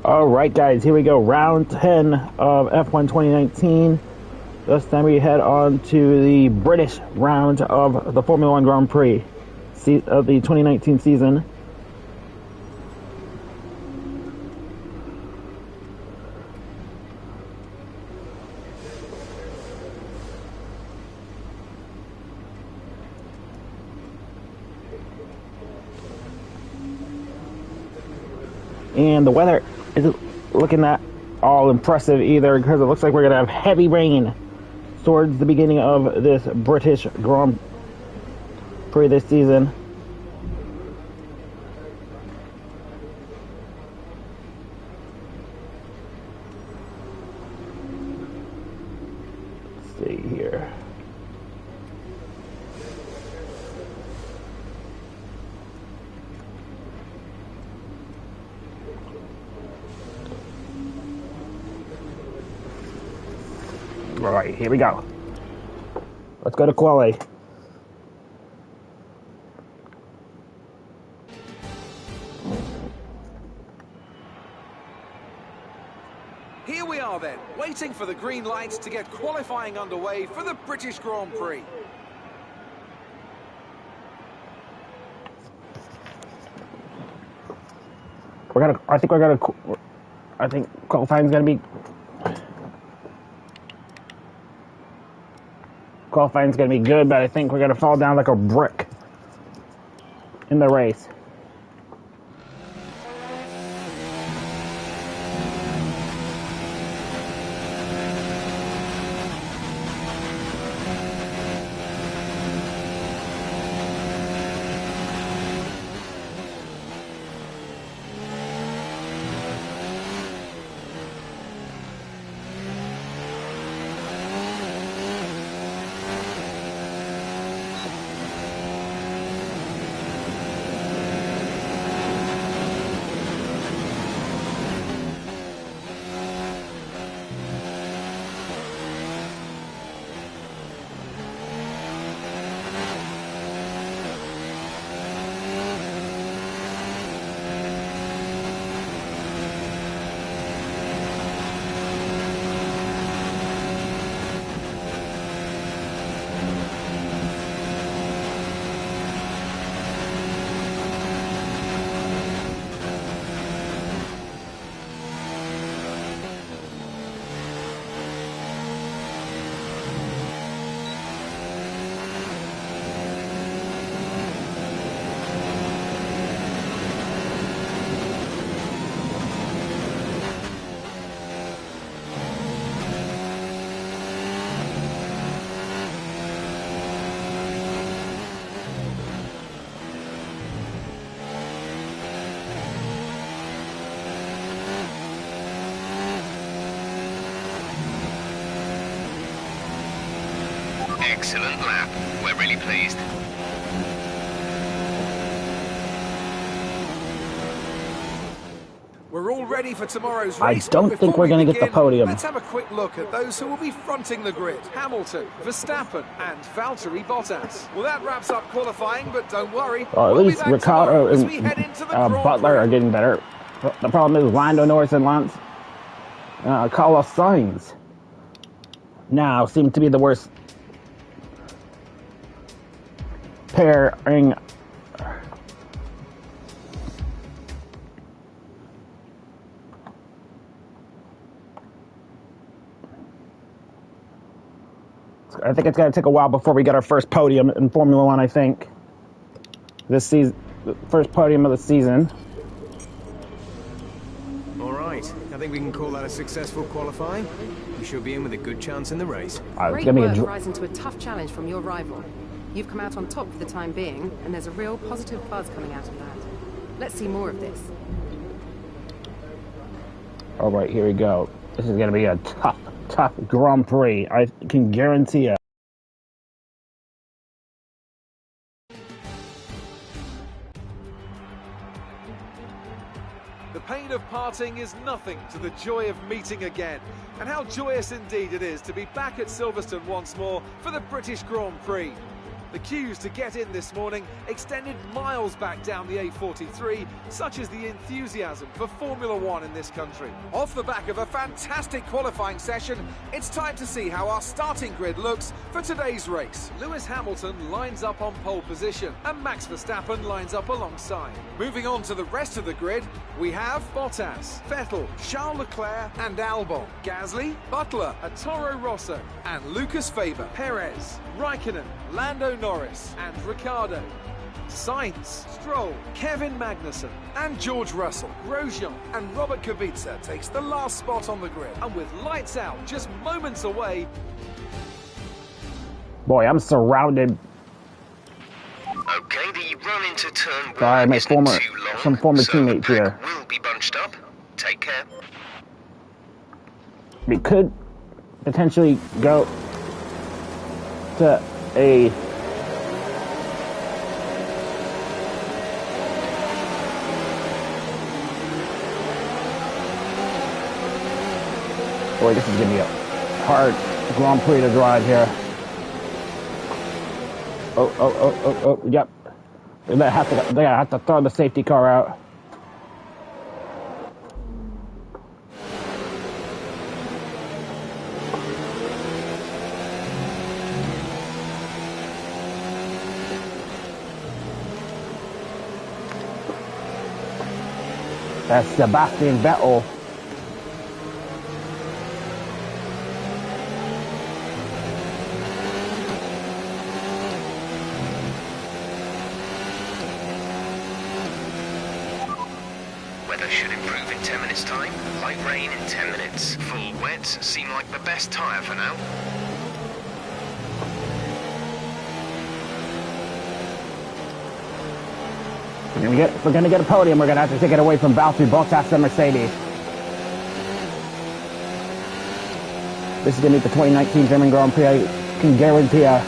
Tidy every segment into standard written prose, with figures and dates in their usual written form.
All right, guys, here we go. Round 10 of F1 2019. This time we head on to the British round of the Formula One Grand Prix of the 2019 season. And the weather isn't looking that all impressive either, because it looks like we're going to have heavy rain towards the beginning of this British Grand Prix this season. Let's see here. All right, here we go. Let's go to quali. Here we are then, waiting for the green lights to get qualifying underway for the British Grand Prix. I think qualifying's gonna be good, but I think we're gonna fall down like a brick in the race. Excellent lap. We're really pleased. We're all ready for tomorrow's race. I don't think we're going to get the podium. Let's have a quick look at those who will be fronting the grid. Hamilton, Verstappen and Valtteri Bottas. Well, that wraps up qualifying, but don't worry. Well, at least Ricciardo and Butler are getting better. The problem is Lando Norris and Lance Carlos Sainz now seem to be the worst pairing. I think it's going to take a while before we get our first podium in Formula One, I think. This season, the first podium of the season. All right, I think we can call that a successful qualifying. We should be in with a good chance in the race. Great work rising to a tough challenge from your rival. You've come out on top for the time being, and there's a real positive buzz coming out of that. Let's see more of this. All right, here we go. This is going to be a tough Grand Prix. I can guarantee it. The pain of parting is nothing to the joy of meeting again. And how joyous indeed it is to be back at Silverstone once more for the British Grand Prix. The queues to get in this morning extended miles back down the A43, such as the enthusiasm for Formula One in this country. Off the back of a fantastic qualifying session, it's time to see how our starting grid looks for today's race. Lewis Hamilton lines up on pole position, and Max Verstappen lines up alongside. Moving on to the rest of the grid, we have Bottas, Vettel, Charles Leclerc and Albon, Gasly, Butler, Toro Rosso and Lucas Faber, Perez, Raikkonen, Lando Norris and Ricciardo, Sainz, Stroll, Kevin Magnussen and George Russell. Grosjean and Robert Kubica takes the last spot on the grid. And with lights out just moments away... Boy, I'm surrounded. Okay, the run into turn Sorry, one my isn't former, too long, some former so teammates the here. pack will be bunched up. Take care. We could potentially go to a boy, this is gonna be a hard Grand Prix to drive here. Yep. They have to throw the safety car out. That's Sebastian Vettel. Weather should improve in 10 minutes' time. Light rain in 10 minutes. Full wets seem like the best tyre for now. If we're gonna get a podium, we're gonna have to take it away from Valtteri Bottas and Mercedes. This is gonna be the 2019 German Grand Prix. I can guarantee you.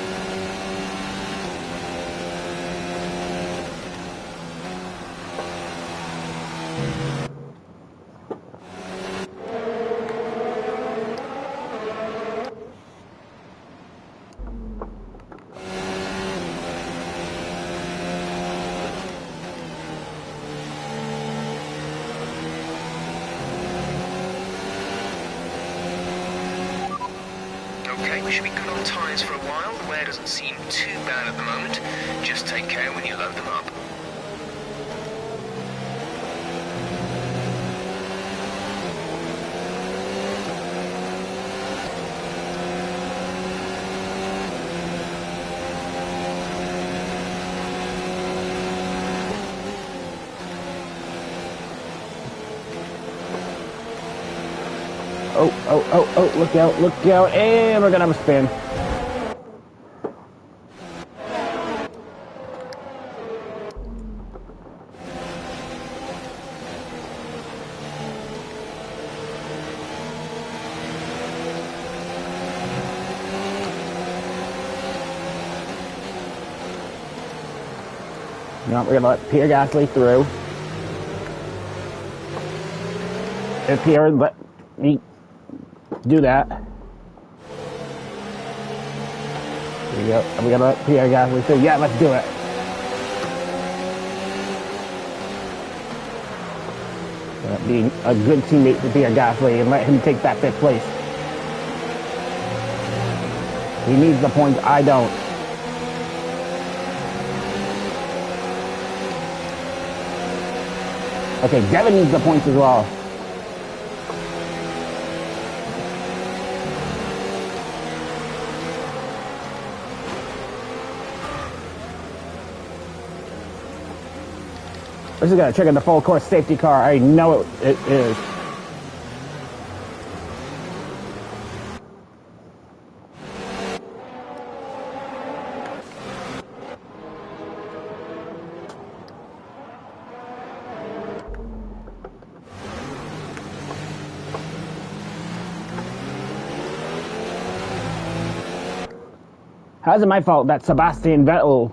Okay, we should be good on tyres for a while. The wear doesn't seem too bad at the moment. Just take care when you load them up. Look out, and we're gonna have a spin. No, we're gonna let Pierre Gasly through. If Pierre let me do that. Here we go. We gotta let Pierre Gasly through. Yeah, let's do it. Being a good teammate for Pierre Gasly and let him take that 5th place. He needs the points. I don't. Okay, Devin needs the points as well. This is gonna trigger the full course safety car. I know it is. How's it my fault that Sebastian Vettel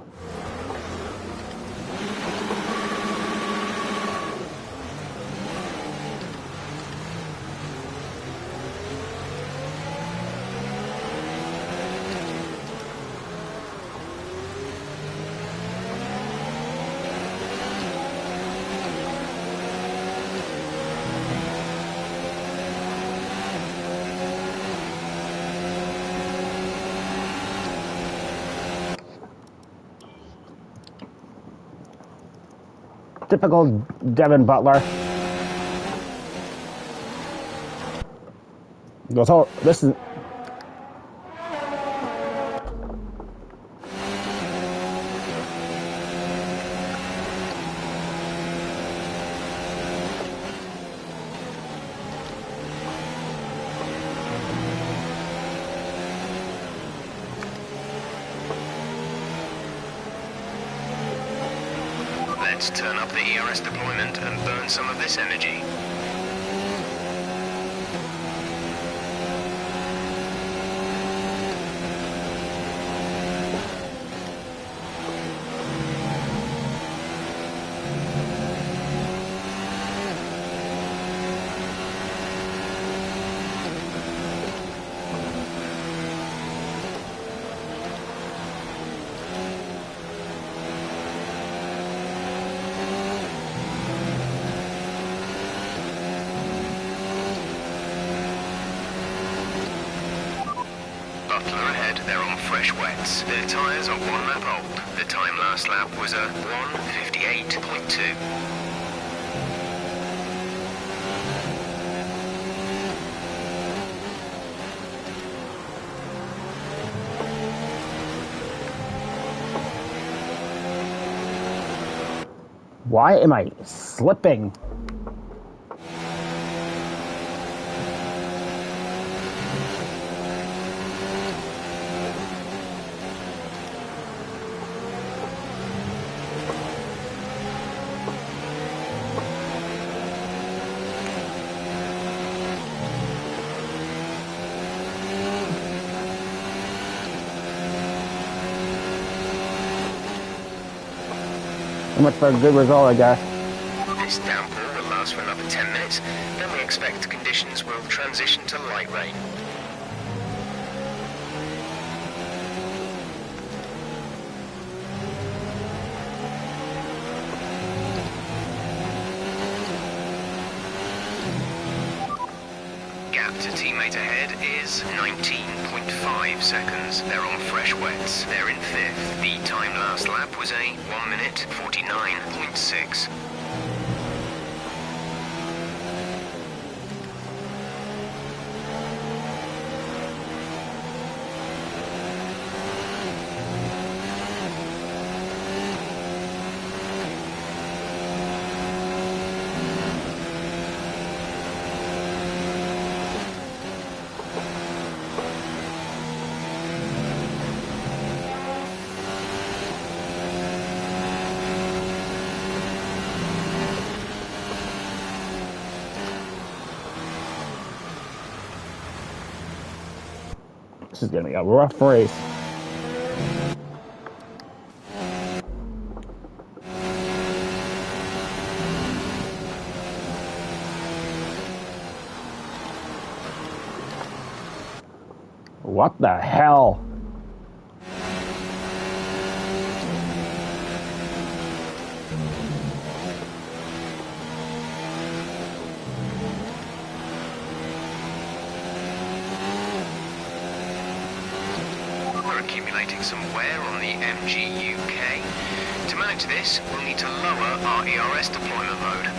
Typical Devin Butler. This is... Let's turn up the ERS deployment and burn some of this energy. Butler ahead, they're on fresh wets. Their tyres are 1 lap old. The time last lap was a 1:58.2. Why am I slipping? Much for a good result, I guess. This downpour will last for another 10 minutes, then we expect conditions will transition to light rain. Gap to teammate ahead is 19.5 seconds. They're on fresh wets. They're in 5th. The time last lap was a 1:49.6. This is gonna be a rough race. What the hell? Accumulating some wear on the MGUK. To manage this, we'll need to lower our ERS deployment mode.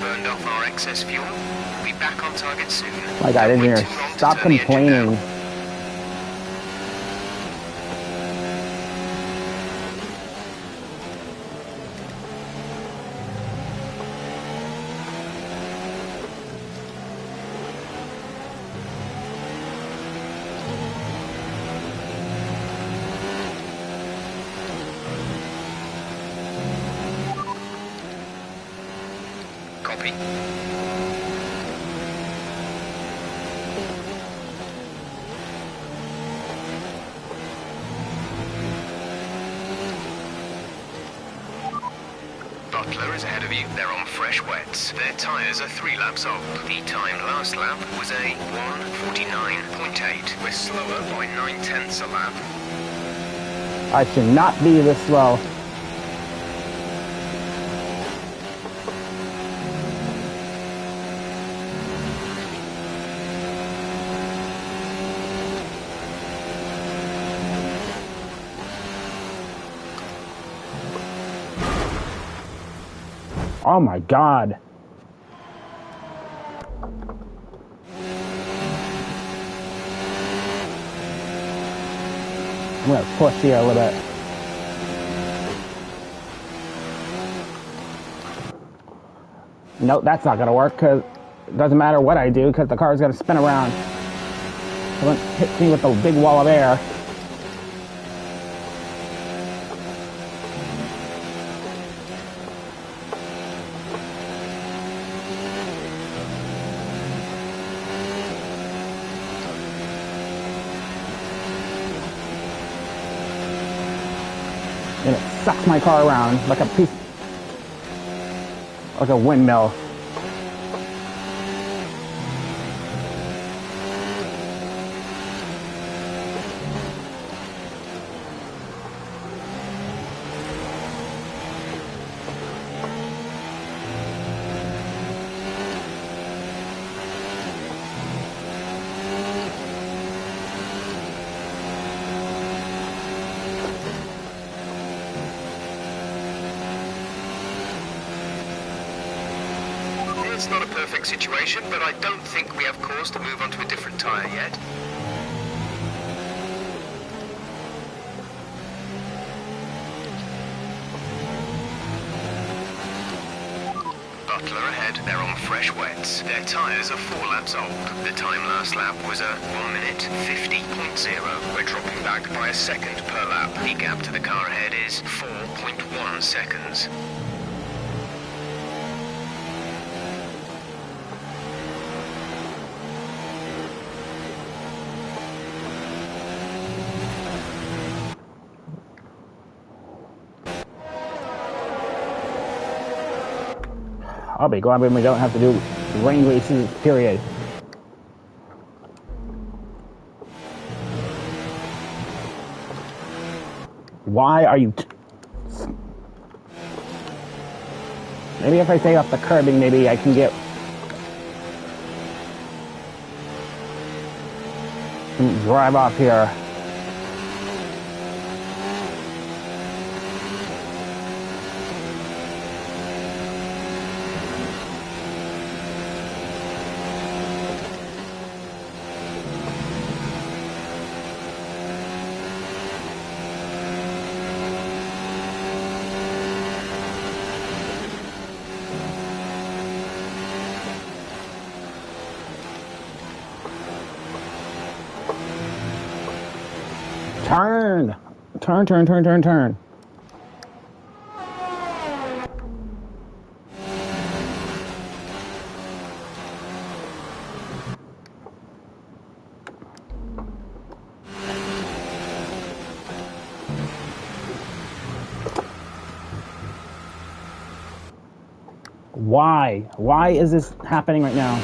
Burned off our excess fuel. We'll be back on target soon. My God, engineer, stop complaining. Copy. Butler is ahead of you. They're on fresh wets. Their tyres are 3 laps old. The time last lap was a 1:49.8. We're slower by 9/10 a lap. I should not be this slow. Oh my God. I'm gonna push here a little bit. Nope, that's not gonna work because it doesn't matter what I do because the car's gonna spin around. It hits me with a big wall of air. And it sucks my car around like a windmill. It's not a perfect situation, but I don't think we have cause to move on to a different tyre yet. Butler ahead, they're on fresh wets. Their tyres are 4 laps old. The time last lap was a 1:50.0. We're dropping back by a second per lap. The gap to the car ahead is 4.1 seconds. I'll be glad when we don't have to do rain races, period. Why are you... Maybe if I stay off the curbing, maybe I can get... drive off here. Turn! Turn, turn, turn, turn, turn. Why? Why is this happening right now?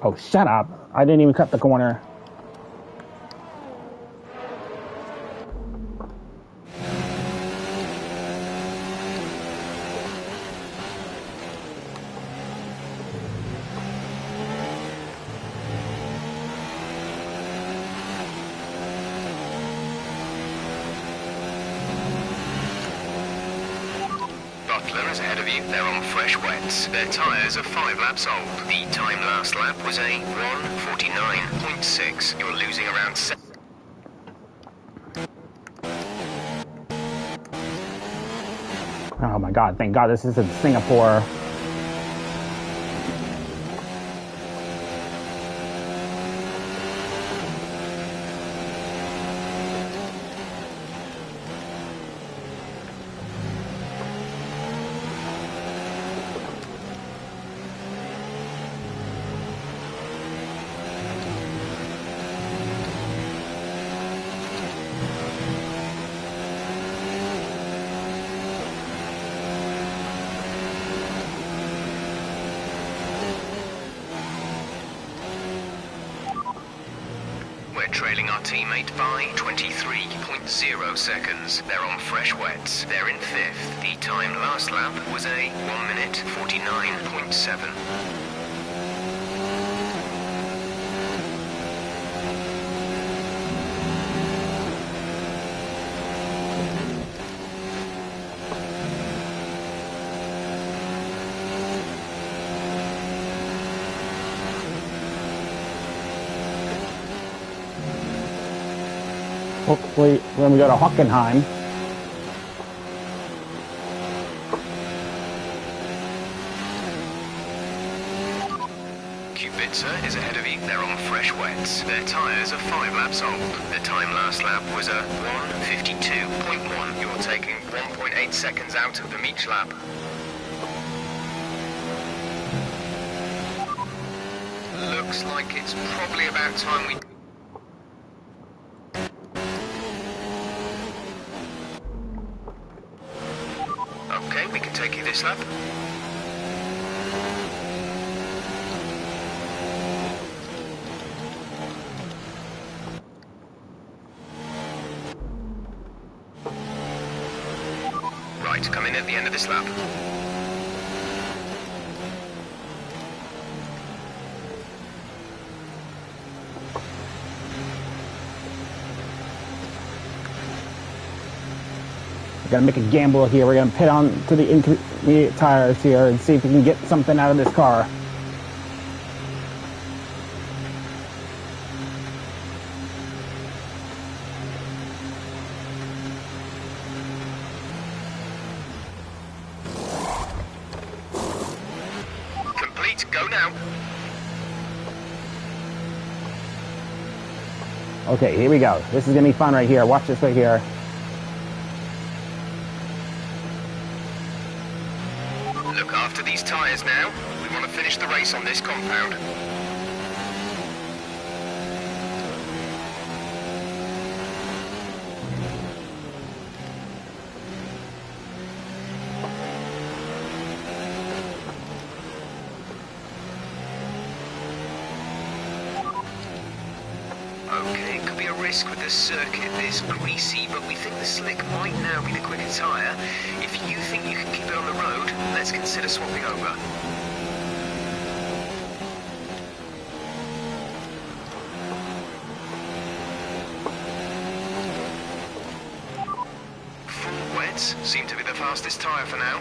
Oh, shut up. I didn't even cut the corner. Butler is ahead of you. They're on fresh wets. Their tyres are 5 laps old. The time last lap was a 1:49.6. You're losing around 7. Oh my god, thank god this isn't Singapore. Trailing our teammate by 23.0 seconds. They're on fresh wets. They're in 5th. The time last lap was a 1 minute 49.7. Hopefully, when we go to Hockenheim. Kubica is ahead of you. They're on fresh wets. Their tyres are 5 laps old. The time last lap was a 1:52.1. You're taking 1.8 seconds out of them each lap. Looks like it's probably about time we... Okay, we can take you this lap. Right, come in at the end of this lap. We're gonna make a gamble here. We're gonna pit on to the intermediate tires here and see if we can get something out of this car. Complete, go now. Okay, here we go. This is gonna be fun right here. Watch this right here. Look after these tyres now. We want to finish the race on this compound. Okay, it could be a risk with the circuit this greasy, but we think the slick might now be the quicker tyre. If you think you can keep it on the road, let's consider swapping over. Full wets seem to be the fastest tyre for now.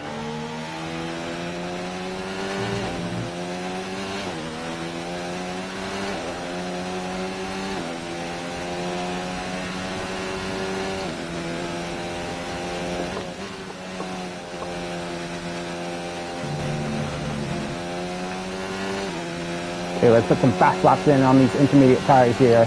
Okay, let's put some fast laps in on these intermediate tires here.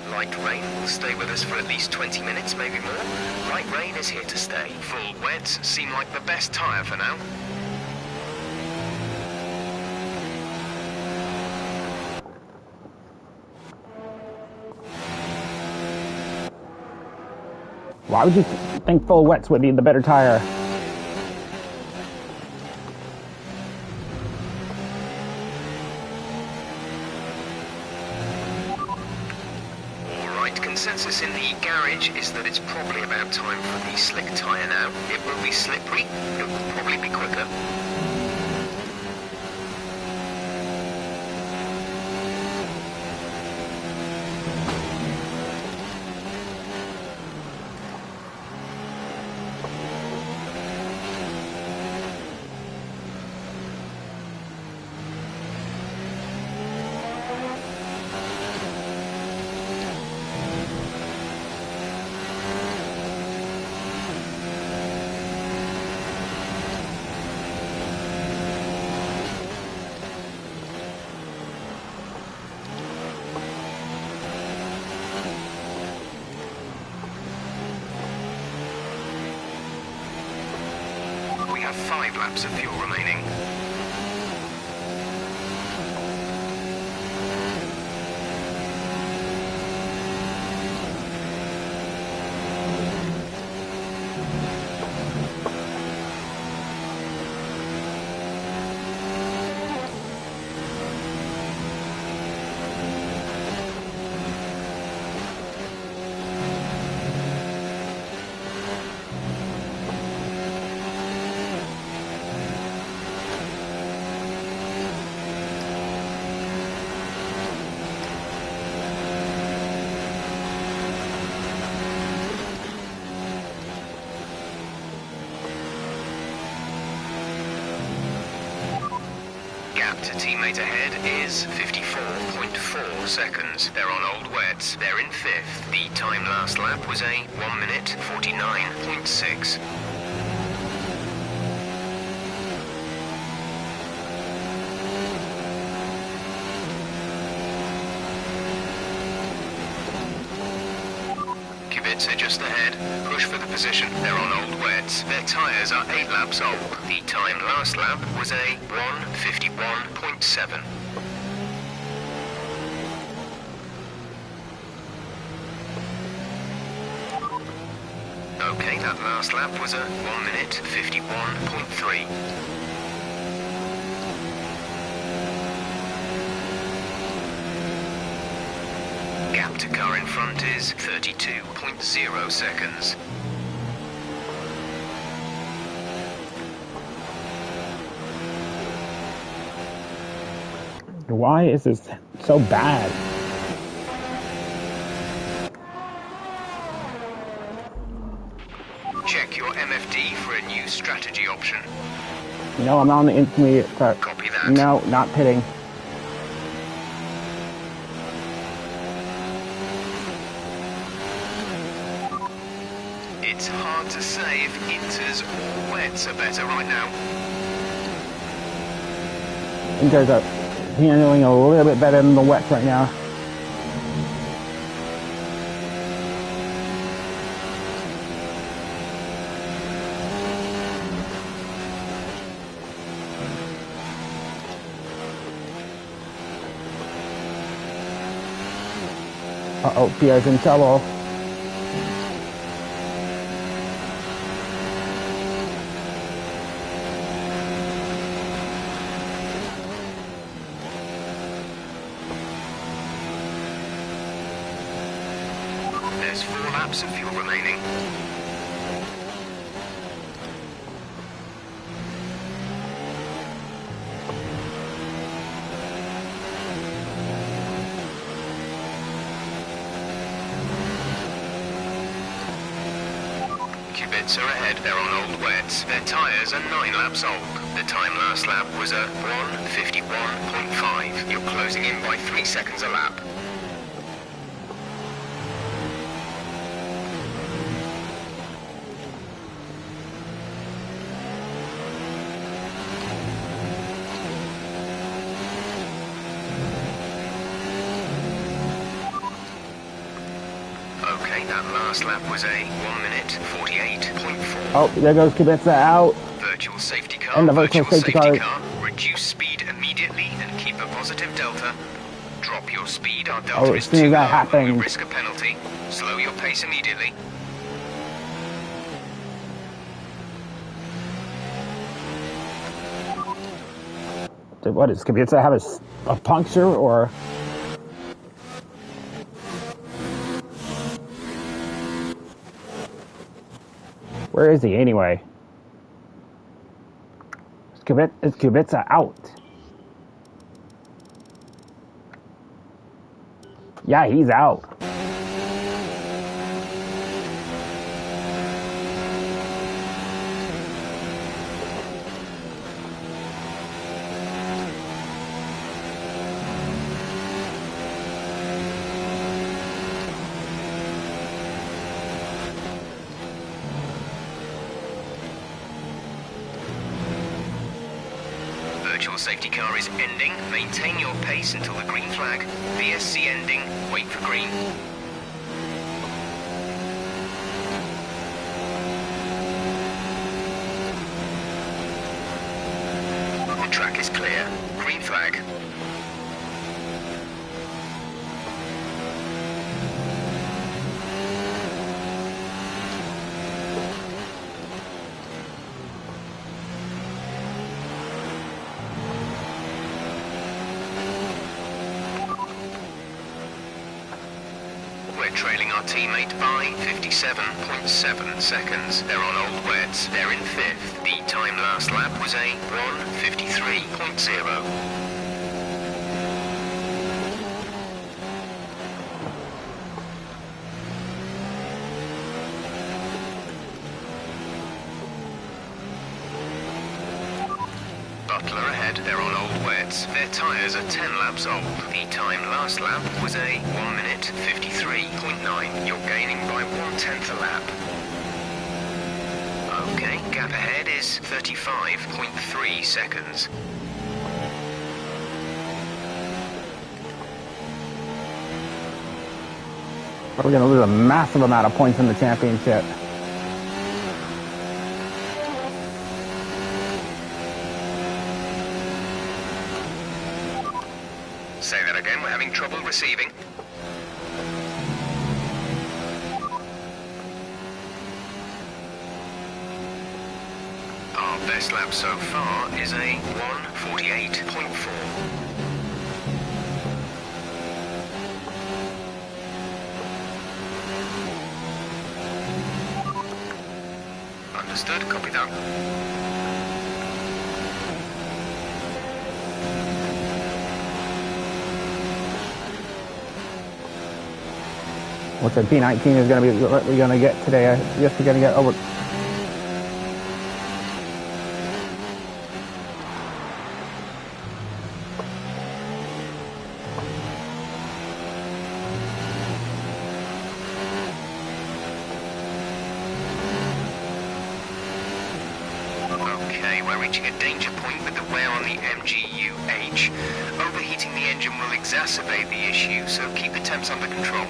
Light rain will stay with us for at least 20 minutes, maybe more. Light rain is here to stay. Full wets seem like the best tyre for now. Why would you think full wets would be the better tire? Consensus in the garage is that it's probably about time for the slick tyre now. It will be slippery, it will probably be quicker. have 5 laps of fuel remaining. Gap to teammate ahead is 54.4 seconds. They're on old wets. They're in 5th. The time last lap was a 1 minute 49.6. Kubica just ahead. Push for the position. They're on old wets. Their tyres are 8 laps old. The time last lap was a 1:51.7. Okay, that last lap was a 1 minute 51.3. Gap to car in front is 32.0 seconds. Why is this so bad? Check your MFD for a new strategy option. No, I'm not on the intermediate part. Copy that. No, not pitting. It's hard to say if inters or wets are better right now. Inters are handling a little bit better than the wets right now. Uh-oh, Pierre's in trouble. There's 4 laps of fuel remaining. Kubica ahead, they're on old wets. Their tyres are 9 laps old. The time last lap was a 1:51.5. You're closing in by 3 seconds a lap. Okay, that last lap was a 1 minute 48.4. Oh, there goes Kubica out. Virtual safety car. And the virtual safety car. Reduce speed immediately and keep a positive delta. Drop your speed. Our delta As is soon too as low that and we happens. risk a penalty. Slow your pace immediately. What is Kubica have a puncture or? Where is he anyway? Is Kubica out? Yeah, he's out. Virtual safety car is ending. Maintain your pace until the green flag. VSC ending. Wait for green. track is clear. Green flag. We're trailing our teammate by 57.7 seconds. They're on old wets. They're in 5th. The time last lap was a 1:53.0. Butler ahead, they're on old wets. Their tyres are 10 laps old. The time last lap was a 1:53.9. You're gaining by 1/10 a lap. Okay, gap ahead is 35.3 seconds. We're going to lose a massive amount of points in the championship. Say that again, we're having trouble receiving. Our best lap so far is a 1:48.4. Understood, copy that. What's the P19 is going to be what we're going to get today? I guess we're going to get over. Okay, we're reaching a danger point with the wear on the MGU-H. Overheating the engine will exacerbate the issue, so keep the temps under control.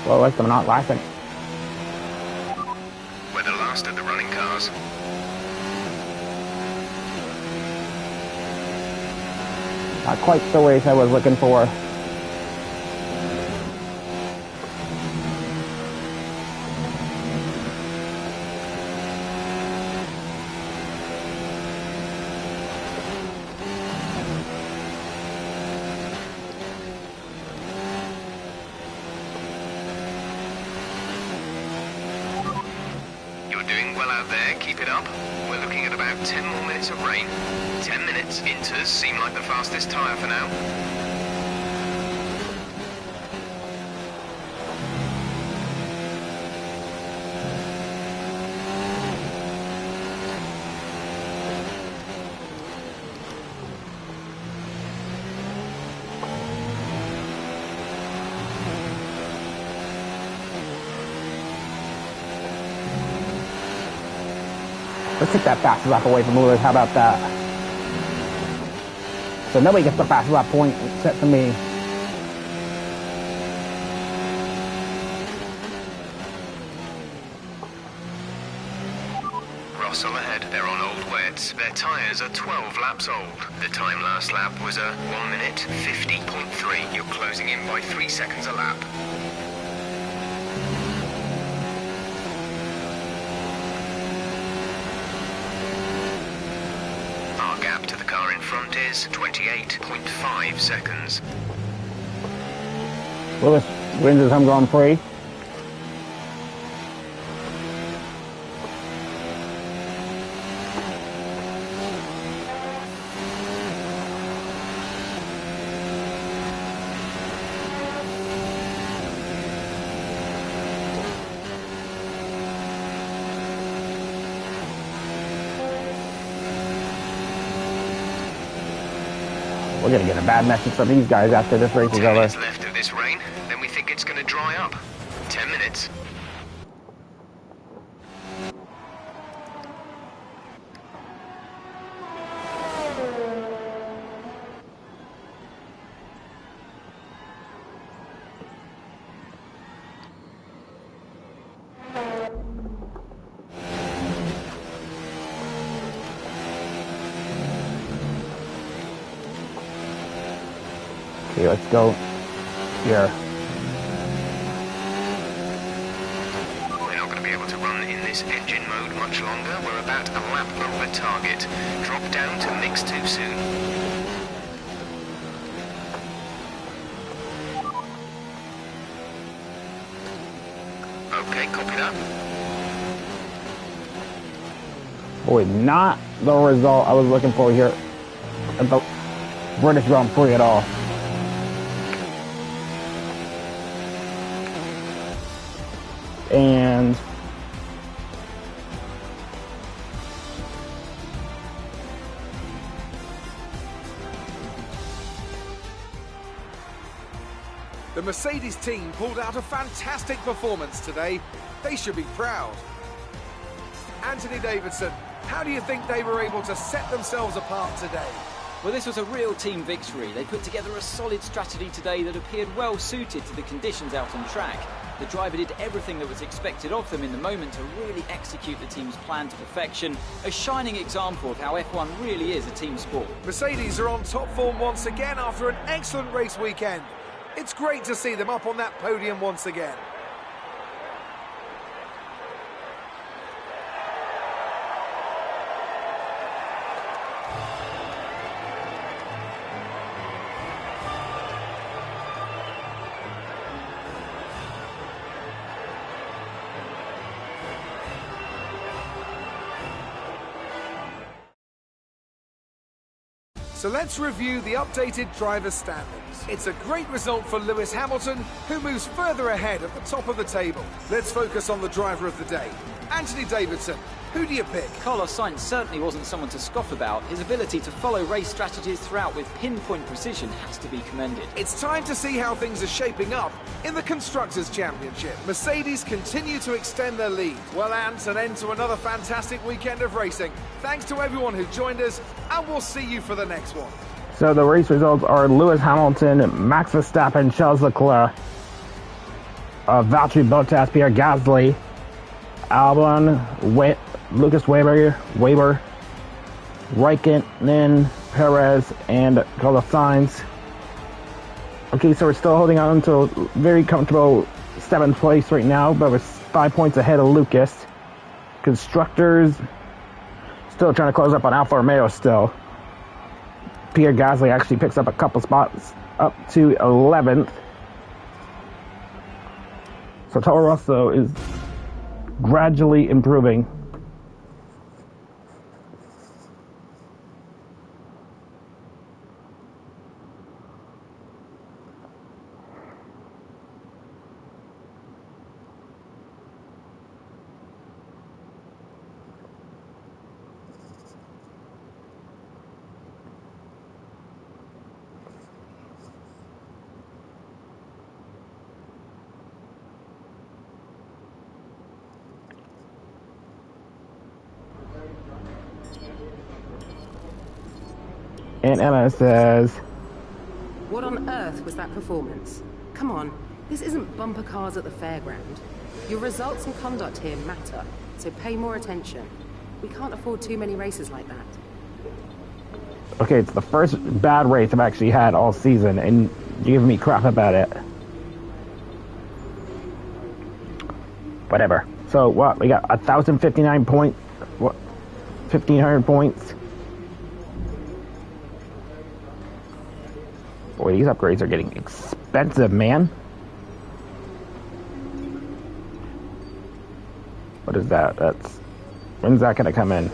Well, like I'm not laughing. We're the last of the running cars. Not quite the race I was looking for. You're doing well out there, keep it up. We're looking at about 10 more minutes of rain. 10 minutes. Inters seem like the fastest tyre for now. Let's take that fast lap away from Lewis. How about that? So nobody gets the fast lap point except for me. Russell ahead, they're on old wets. Their tyres are 12 laps old. The time last lap was a 1:50.3. You're closing in by 3 seconds a lap. Our gap to the car in front is 28.5 seconds. Lewis wins his home Grand Prix. We're going to get a bad message from these guys after this race is 10 over. minutes left of this rain, then we think it's going to dry up. 10 minutes. Okay, let's go here. We're not going to be able to run in this engine mode much longer. We're about a lap over target. Drop down to mix too soon. Okay, copy that. Boy, not the result I was looking for here at the British Grand Prix at all. And The Mercedes team pulled out a fantastic performance today. They should be proud. Anthony Davidson, how do you think they were able to set themselves apart today? Well, this was a real team victory. They put together a solid strategy today that appeared well suited to the conditions out on track. The driver did everything that was expected of them in the moment to really execute the team's plan to perfection. A shining example of how F1 really is a team sport. Mercedes are on top form once again after an excellent race weekend. It's great to see them up on that podium once again. So let's review the updated driver standings. It's a great result for Lewis Hamilton, who moves further ahead at the top of the table. Let's focus on the driver of the day. Anthony Davidson, who do you pick? Carlos Sainz certainly wasn't someone to scoff about. His ability to follow race strategies throughout with pinpoint precision has to be commended. It's time to see how things are shaping up in the Constructors' Championship. Mercedes continue to extend their lead. Well, Ant, an end to another fantastic weekend of racing. Thanks to everyone who joined us, and we'll see you for the next one. so the race results are Lewis Hamilton, Max Verstappen, Charles Leclerc, Valtteri Bottas, Pierre Gasly, Albon, Lucas Weber, Raikkonen, Perez, and Carlos Sainz. Okay, so we're still holding on to a very comfortable 7th place right now, but we're 5 points ahead of Lucas. Constructors still trying to close up on Alfa Romeo still. Pierre Gasly actually picks up a couple spots up to 11th. So Toro Rosso is gradually improving. And Emma says, What on earth was that performance? Come on, this isn't bumper cars at the fairground. Your results and conduct here matter, so pay more attention. We can't afford too many races like that. okay, it's the first bad race I've actually had all season, and you're giving me crap about it. Whatever. So what? We got 1,059 points. What? 1,500 points. Boy, these upgrades are getting expensive, man. What is that? When's that gonna come in?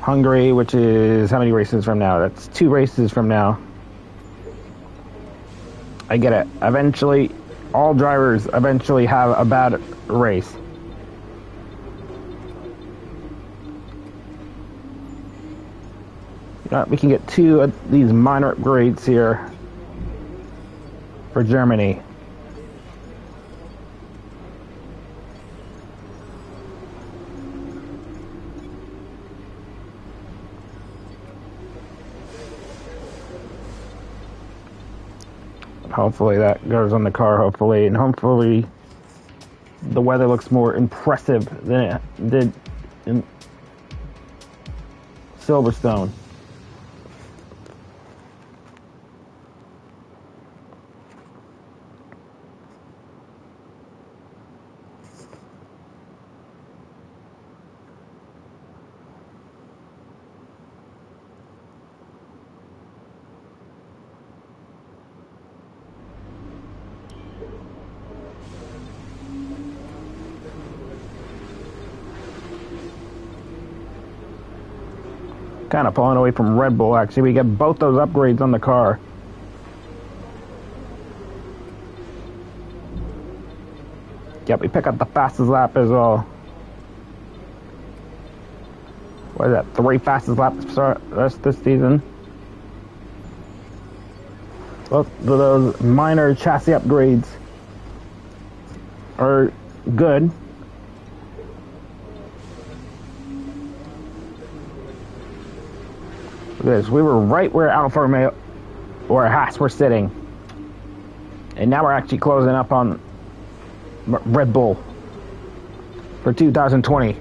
Hungary, which is how many races from now? That's 2 races from now. I get it. Eventually, all drivers eventually have a bad race. We can get 2 of these minor upgrades here for Germany. Hopefully that goes on the car, hopefully, and hopefully the weather looks more impressive than it did in Silverstone. Kind of pulling away from Red Bull, actually. We get both those upgrades on the car. Yep, we pick up the fastest lap as well. What is that? 3 fastest laps this season. Both of those minor chassis upgrades are good. This. We were right where Alfa Romeo or Haas were sitting, and now we're actually closing up on Red Bull for 2020.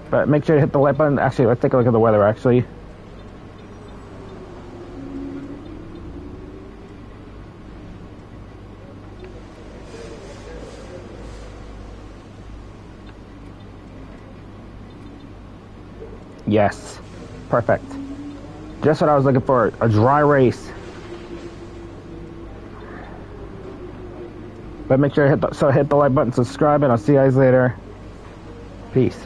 But make sure to hit the like button. Actually, let's take a look at the weather. Actually, yes. Perfect. Just what I was looking for. A dry race. But make sure to hit the like button, subscribe, and I'll see you guys later. Peace.